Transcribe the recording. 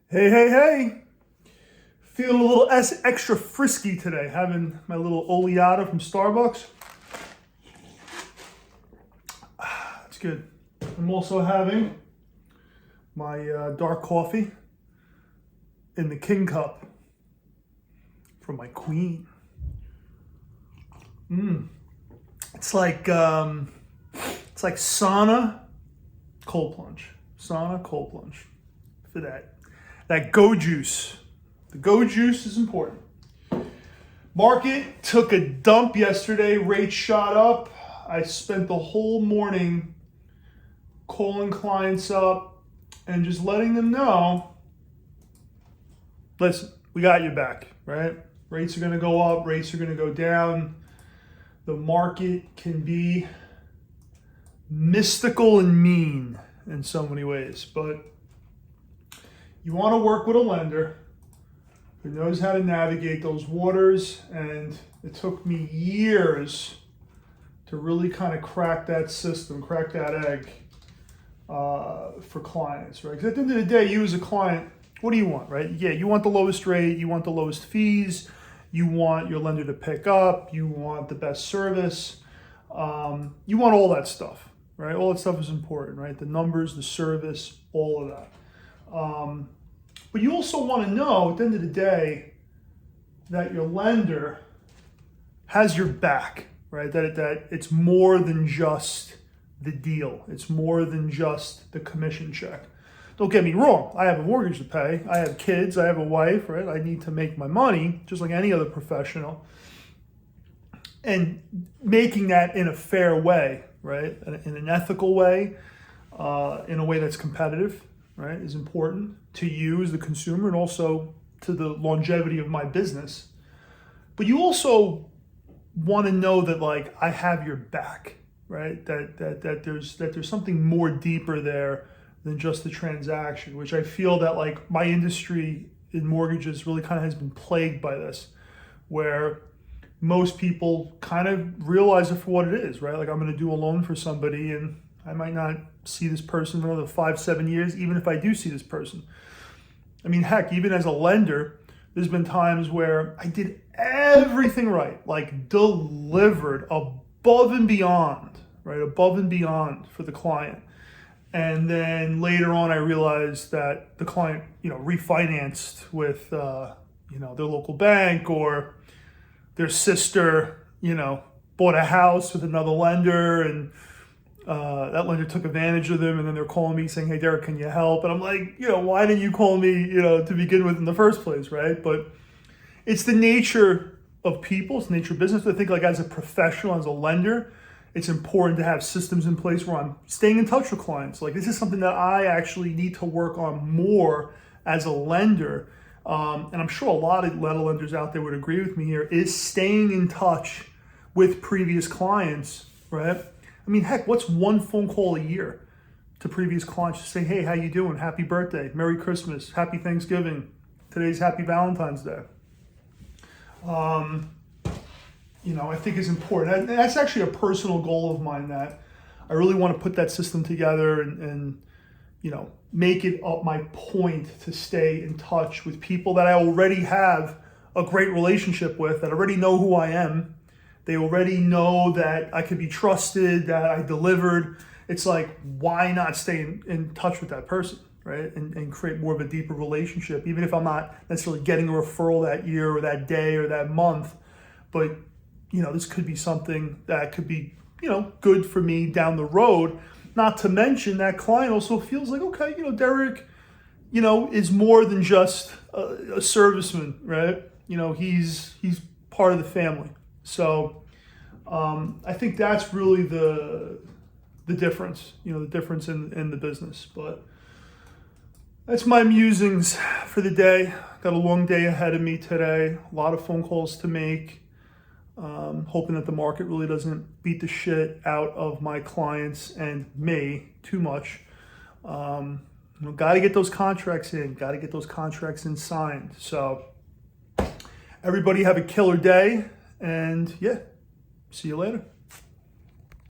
Hey, hey, hey. Feeling a little extra frisky today, having my little oleata from Starbucks. It's good. I'm also having my dark coffee in the King Cup from my queen. It's like sauna cold plunge. Sauna cold plunge for that go juice. The go juice is important. Market took a dump yesterday. Rates shot up. I spent the whole morning calling clients up and just letting them know, listen, we got your back, right? Rates are going to go up. Rates are going to go down. The market can be mystical and mean in so many ways, but you want to work with a lender who knows how to navigate those waters, and it took me years to really kind of crack that system, crack that egg for clients, right? Because at the end of the day, you as a client, what do you want, right? Yeah, you want the lowest rate, you want the lowest fees, you want your lender to pick up, you want the best service, you want all that stuff, right? All that stuff is important, right? The numbers, the service, all of that. But you also want to know at the end of the day that your lender has your back, right? That it's more than just the deal. It's more than just the commission check. Don't get me wrong. I have a mortgage to pay. I have kids. I have a wife, right? I need to make my money just like any other professional. And making that in a fair way, right? In an ethical way, in a way that's competitive, right, is important to you as the consumer and also to the longevity of my business. But you also want to know that, like, I have your back, right? That there's something more deeper there than just the transaction, which I feel that, like, my industry in mortgages really kind of has been plagued by this, where most people kind of realize it for what it is, right? Like, I'm going to do a loan for somebody and I might not see this person for another 5-7 years, even if I do see this person. I mean, heck, even as a lender, there's been times where I did everything right, like delivered above and beyond, right? Above and beyond for the client. And then later on, I realized that the client, refinanced with, their local bank, or their sister, bought a house with another lender, and that lender took advantage of them, and then they're calling me saying, "Hey, Derek, can you help?" And I'm like, why didn't you call me, to begin with in the first place, right? But it's the nature of people, it's the nature of business. I think, like, as a professional, as a lender, it's important to have systems in place where I'm staying in touch with clients. Like, this is something that I actually need to work on more as a lender. And I'm sure a lot of lenders out there would agree with me here, is staying in touch with previous clients, right? I mean, heck, what's one phone call a year to previous clients to say, "Hey, how you doing? Happy birthday, Merry Christmas, Happy Thanksgiving, today's Happy Valentine's Day." I think is important. And that's actually a personal goal of mine, that I really want to put that system together and make it up my point to stay in touch with people that I already have a great relationship with, that already know who I am. They already know that I could be trusted, that I delivered. It's like, why not stay in touch with that person, right? And create more of a deeper relationship, even if I'm not necessarily getting a referral that year or that day or that month. But, this could be something that could be, good for me down the road. Not to mention that client also feels like, okay, Derek, is more than just a serviceman, right? He's part of the family. So I think that's really the difference, the difference in the business. But that's my musings for the day. Got a long day ahead of me today. A lot of phone calls to make. Hoping that the market really doesn't beat the shit out of my clients and me too much. Got to get those contracts in. Got to get those contracts in signed. So everybody have a killer day. And yeah, see you later.